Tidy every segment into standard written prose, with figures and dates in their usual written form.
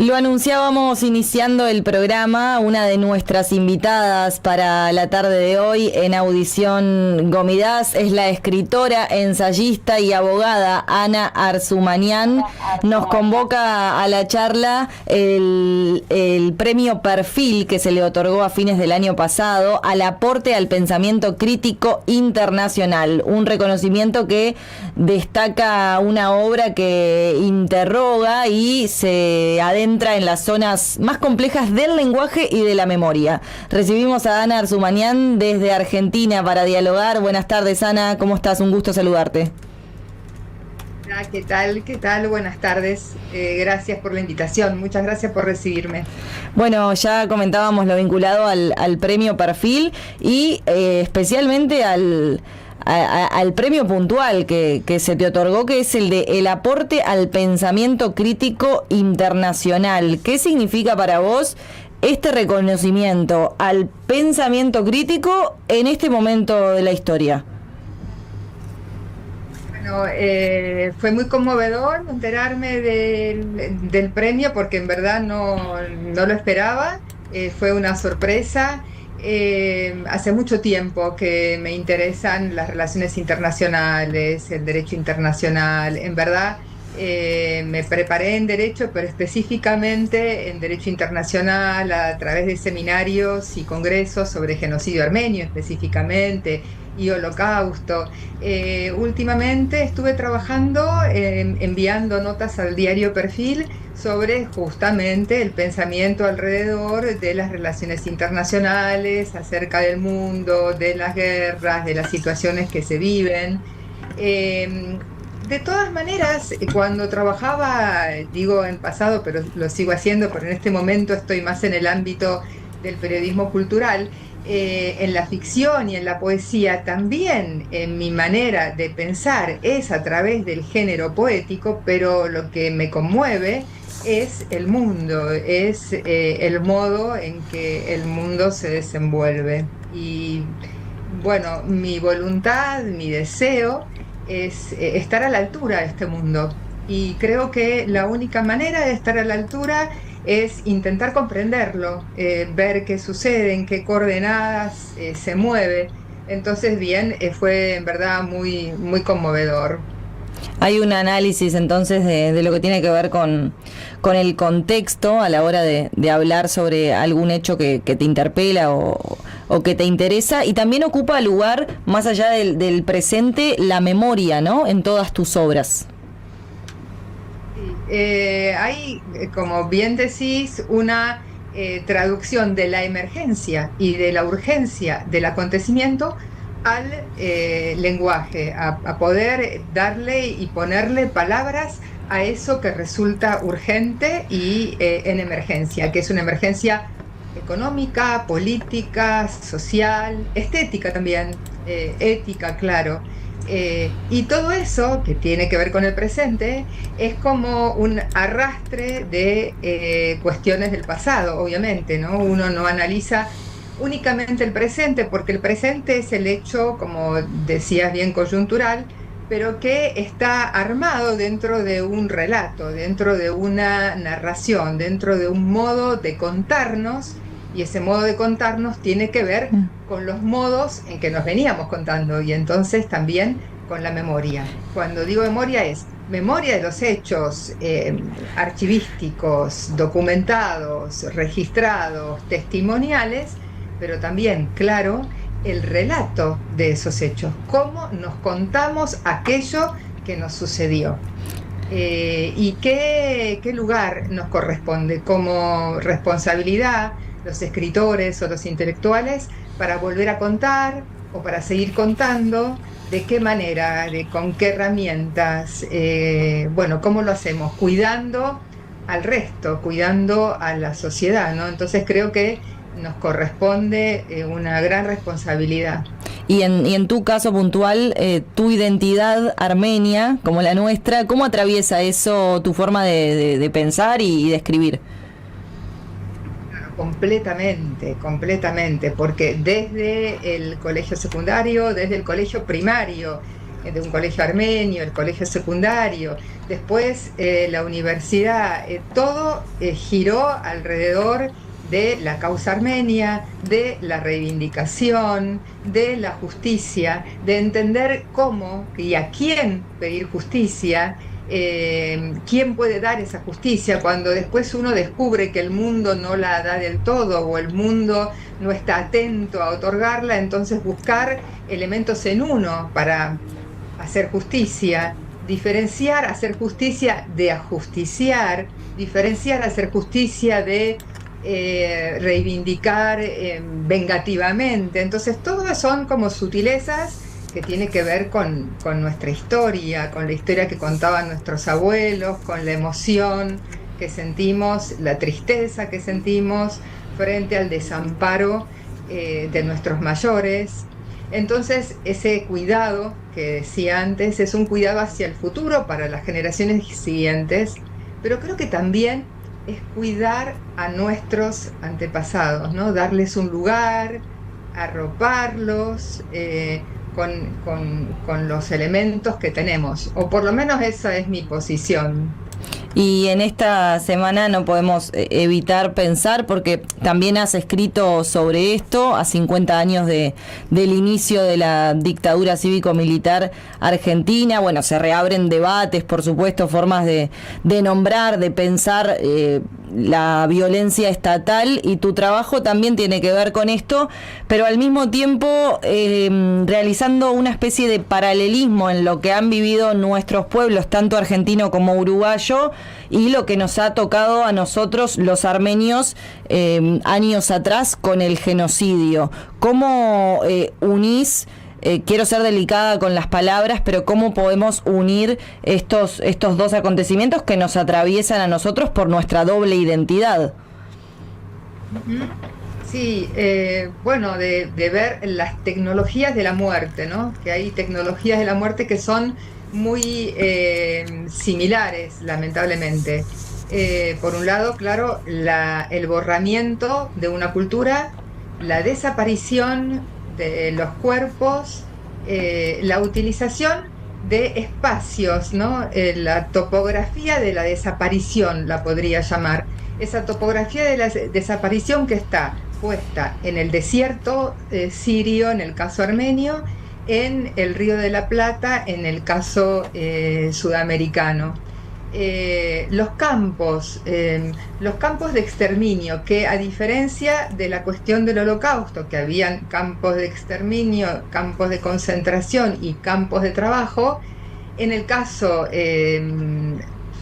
Lo anunciábamos iniciando el programa, una de nuestras invitadas para la tarde de hoy en Audición Gomidás es la escritora, ensayista y abogada Ana Arzumanian. Nos convoca a la charla el premio Perfil que se le otorgó a fines del año pasado al aporte al pensamiento crítico internacional, un reconocimiento que destaca una obra que interroga y se adentra en las zonas más complejas del lenguaje y de la memoria. Recibimos a Ana Arzumanian desde Argentina para dialogar. Buenas tardes, Ana, ¿cómo estás? Un gusto saludarte. ¿Qué tal? ¿Qué tal? Buenas tardes. Gracias por la invitación. Muchas gracias por recibirme. Bueno, ya comentábamos lo vinculado al premio Perfil y especialmente al premio puntual que se te otorgó, que es el de el aporte al pensamiento crítico internacional. ¿Qué significa para vos este reconocimiento al pensamiento crítico en este momento de la historia? Bueno, fue muy conmovedor enterarme del premio porque en verdad no lo esperaba. Fue una sorpresa. Hace mucho tiempo que me interesan las relaciones internacionales, el derecho internacional. En verdad, me preparé en derecho, pero específicamente en derecho internacional a través de seminarios y congresos sobre genocidio armenio específicamente y holocausto. Últimamente estuve trabajando, enviando notas al diario Perfil sobre justamente el pensamiento alrededor de las relaciones internacionales, acerca del mundo, de las guerras, de las situaciones que se viven. De todas maneras, cuando trabajaba, digo en pasado, pero lo sigo haciendo, pero en este momento estoy más en el ámbito del periodismo cultural, en la ficción y en la poesía también, en mi manera de pensar es a través del género poético, pero lo que me conmueve es el mundo, es el modo en que el mundo se desenvuelve. Y bueno, mi voluntad, mi deseo es estar a la altura de este mundo. Y creo que la única manera de estar a la altura es intentar comprenderlo, ver qué sucede, en qué coordenadas se mueve. Entonces, bien, fue en verdad muy, muy conmovedor. Hay un análisis entonces de lo que tiene que ver con el contexto a la hora de hablar sobre algún hecho que te interpela o que te interesa, y también ocupa lugar, más allá del presente, la memoria, ¿no?, en todas tus obras. Hay, como bien decís, una traducción de la emergencia y de la urgencia del acontecimiento al lenguaje, a poder darle y ponerle palabras a eso que resulta urgente y en emergencia, que es una emergencia económica, política, social, estética también, ética, claro. Y todo eso, que tiene que ver con el presente, es como un arrastre de cuestiones del pasado, obviamente, ¿no? Uno no analiza únicamente el presente, porque el presente es el hecho, como decías bien, coyuntural, pero que está armado dentro de un relato, dentro de una narración, dentro de un modo de contarnos, y ese modo de contarnos tiene que ver con los modos en que nos veníamos contando, y entonces también con la memoria. Cuando digo memoria es memoria de los hechos archivísticos, documentados, registrados, testimoniales, pero también, claro, el relato de esos hechos, cómo nos contamos aquello que nos sucedió. Y qué lugar nos corresponde como responsabilidad los escritores o los intelectuales para volver a contar o para seguir contando, de qué manera, con qué herramientas, bueno, cómo lo hacemos, cuidando al resto, cuidando a la sociedad, ¿no? Entonces creo que nos corresponde una gran responsabilidad. Y en tu caso puntual, tu identidad armenia, como la nuestra, ¿cómo atraviesa eso tu forma de pensar y de escribir? Completamente, completamente, porque desde el colegio secundario, desde el colegio primario, de un colegio armenio, el colegio secundario, después la universidad, todo giró alrededor de la causa armenia, de la reivindicación, de la justicia, de entender cómo y a quién pedir justicia, quién puede dar esa justicia cuando después uno descubre que el mundo no la da del todo o el mundo no está atento a otorgarla, entonces buscar elementos en uno para hacer justicia, diferenciar hacer justicia de ajusticiar, diferenciar hacer justicia de reivindicar vengativamente. Entonces, todo son como sutilezas que tienen que ver con nuestra historia, con la historia que contaban nuestros abuelos, con la emoción que sentimos, la tristeza que sentimos frente al desamparo de nuestros mayores. Entonces, ese cuidado que decía antes es un cuidado hacia el futuro para las generaciones siguientes, pero creo que también es cuidar a nuestros antepasados, ¿no? Darles un lugar, arroparlos con los elementos que tenemos, o por lo menos esa es mi posición. Y en esta semana no podemos evitar pensar, porque también has escrito sobre esto, a 50 años del inicio de la dictadura cívico-militar argentina. Bueno, se reabren debates, por supuesto, formas de nombrar, de pensar la violencia estatal, y tu trabajo también tiene que ver con esto, pero al mismo tiempo realizando una especie de paralelismo en lo que han vivido nuestros pueblos, tanto argentino como uruguayo, y lo que nos ha tocado a nosotros los armenios años atrás con el genocidio. ¿Cómo unís? Quiero ser delicada con las palabras, pero ¿cómo podemos unir estos dos acontecimientos que nos atraviesan a nosotros por nuestra doble identidad? Sí, bueno, de ver las tecnologías de la muerte, ¿no? Que hay tecnologías de la muerte que son muy similares, lamentablemente. Por un lado, claro, el borramiento de una cultura, la desaparición de los cuerpos, la utilización de espacios, ¿no? La topografía de la desaparición, la podría llamar. Esa topografía de la desaparición que está puesta en el desierto sirio, en el caso armenio, en el Río de la Plata, en el caso sudamericano. Los campos de exterminio, que a diferencia de la cuestión del Holocausto, que habían campos de exterminio, campos de concentración y campos de trabajo, en el caso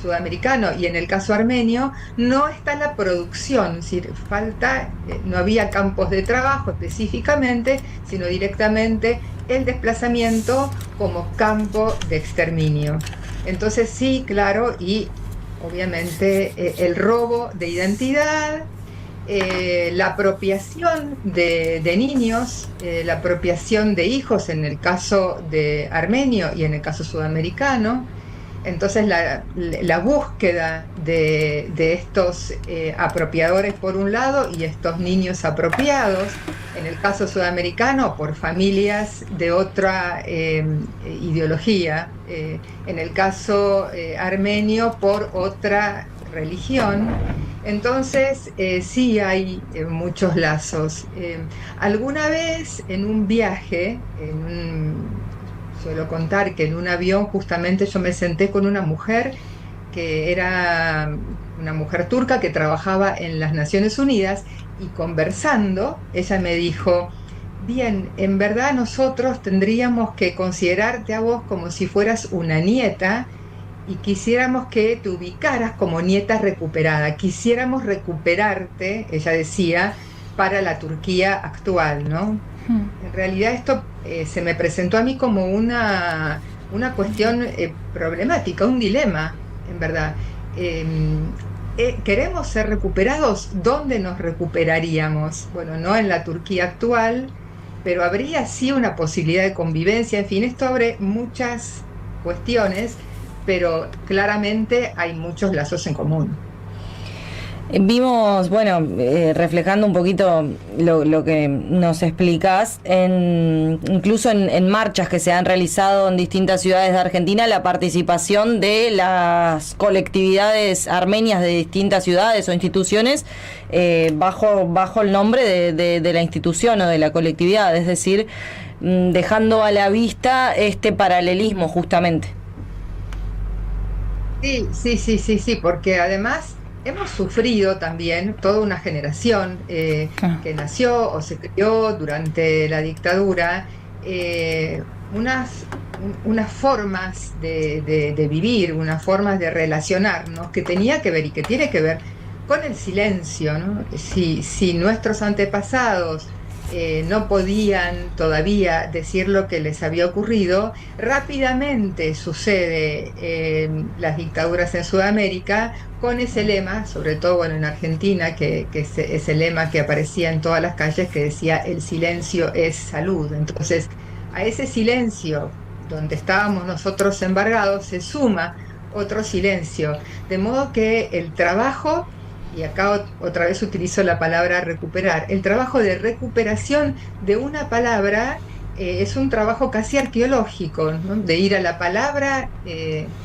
sudamericano y en el caso armenio no está la producción, es decir, no había campos de trabajo específicamente, sino directamente el desplazamiento como campo de exterminio. Entonces sí, claro, y obviamente el robo de identidad, la apropiación de niños, la apropiación de hijos en el caso de armenio y en el caso sudamericano. Entonces la búsqueda de estos apropiadores por un lado y estos niños apropiados, en el caso sudamericano por familias de otra ideología, en el caso armenio por otra religión. Entonces sí hay muchos lazos. Alguna vez en un viaje, suelo contar que en un avión justamente yo me senté con una mujer que era una mujer turca que trabajaba en las Naciones Unidas, y conversando ella me dijo: bien, en verdad nosotros tendríamos que considerarte a vos como si fueras una nieta y quisiéramos que te ubicaras como nieta recuperada, quisiéramos recuperarte, ella decía, para la Turquía actual, ¿no? En realidad esto se me presentó a mí como una cuestión problemática, un dilema, en verdad. ¿Queremos ser recuperados? ¿Dónde nos recuperaríamos? Bueno, no en la Turquía actual, pero habría sí una posibilidad de convivencia. En fin, esto abre muchas cuestiones, pero claramente hay muchos lazos en común. Vimos, bueno, reflejando un poquito lo que nos explicás, incluso en marchas que se han realizado en distintas ciudades de Argentina, la participación de las colectividades armenias de distintas ciudades o instituciones bajo el nombre de la institución o de la colectividad, es decir, dejando a la vista este paralelismo justamente. Sí, sí, sí, sí, sí, porque además hemos sufrido también toda una generación Ah. que nació o se crió durante la dictadura, eh, unas, unas formas de vivir, unas formas de relacionarnos que tenía que ver y que tiene que ver con el silencio, ¿no? Si nuestros antepasados no podían todavía decir lo que les había ocurrido, rápidamente sucede en las dictaduras en Sudamérica con ese lema, sobre todo bueno, en Argentina, que ese lema que aparecía en todas las calles que decía el silencio es salud. Entonces, a ese silencio donde estábamos nosotros embargados se suma otro silencio, de modo que el trabajo, y acá otra vez utilizo la palabra recuperar, el trabajo de recuperación de una palabra es un trabajo casi arqueológico, ¿no? De ir a la palabra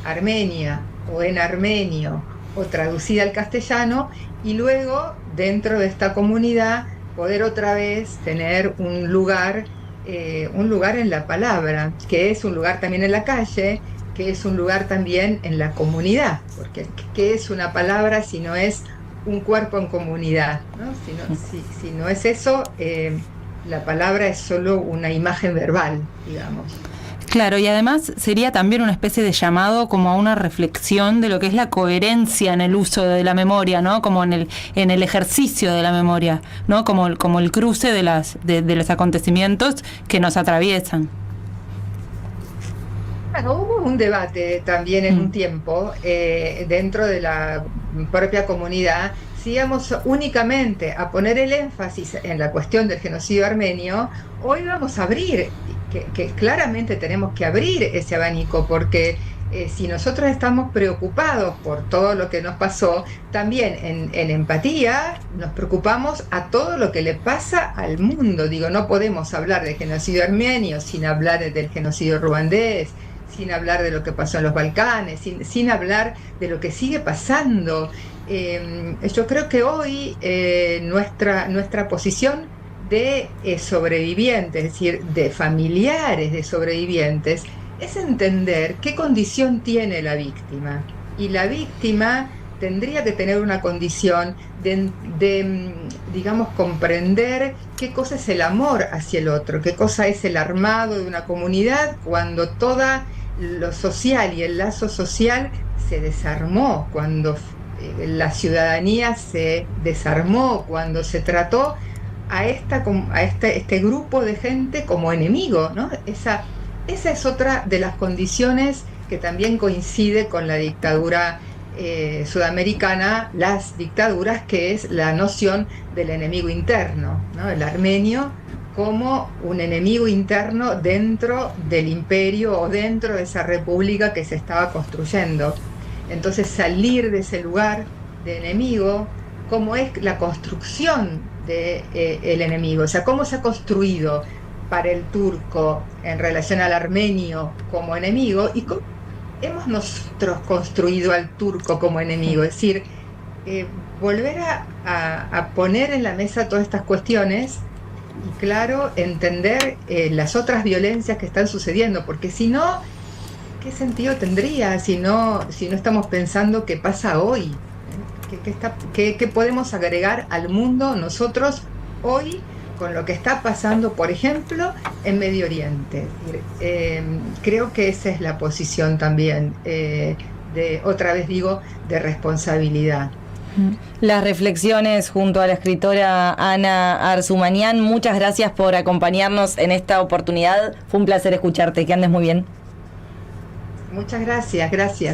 armenia o en armenio o traducida al castellano y luego dentro de esta comunidad poder otra vez tener un lugar en la palabra, que es un lugar también en la calle, que es un lugar también en la comunidad, porque ¿qué es una palabra si no es un cuerpo en comunidad? ¿No? Si no es eso, la palabra es solo una imagen verbal, digamos. Claro, y además sería también una especie de llamado como a una reflexión de lo que es la coherencia en el uso de la memoria, ¿no? Como en el ejercicio de la memoria, ¿no? Como el cruce de los acontecimientos que nos atraviesan. Bueno, hubo un debate también en un tiempo dentro de la propia comunidad si íbamos únicamente a poner el énfasis en la cuestión del genocidio armenio o íbamos a abrir, que claramente tenemos que abrir ese abanico porque si nosotros estamos preocupados por todo lo que nos pasó, también en empatía nos preocupamos a todo lo que le pasa al mundo. Digo, no podemos hablar del genocidio armenio sin hablar del genocidio ruandés, sin hablar de lo que pasó en los Balcanes, sin hablar de lo que sigue pasando. Yo creo que hoy nuestra posición de sobrevivientes, es decir, de familiares de sobrevivientes, es entender qué condición tiene la víctima. Y la víctima tendría que tener una condición digamos, comprender qué cosa es el amor hacia el otro, qué cosa es el armado de una comunidad cuando toda lo social y el lazo social se desarmó, cuando la ciudadanía se desarmó, cuando se trató a este grupo de gente como enemigo, ¿no? Esa es otra de las condiciones que también coincide con la dictadura sudamericana, las dictaduras, que es la noción del enemigo interno, ¿no? El armenio como un enemigo interno dentro del imperio o dentro de esa república que se estaba construyendo. Entonces salir de ese lugar de enemigo, cómo es la construcción del enemigo, o sea, cómo se ha construido para el turco en relación al armenio como enemigo y cómo hemos nosotros construido al turco como enemigo. Es decir, volver a poner en la mesa todas estas cuestiones y, claro, entender las otras violencias que están sucediendo, porque si no, ¿qué sentido tendría si no estamos pensando qué pasa hoy? ¿Qué podemos agregar al mundo nosotros hoy con lo que está pasando, por ejemplo, en Medio Oriente? Creo que esa es la posición también, otra vez digo, de responsabilidad. Las reflexiones junto a la escritora Ana Arzumanian. Muchas gracias por acompañarnos en esta oportunidad. Fue un placer escucharte. Que andes muy bien. Muchas gracias, gracias.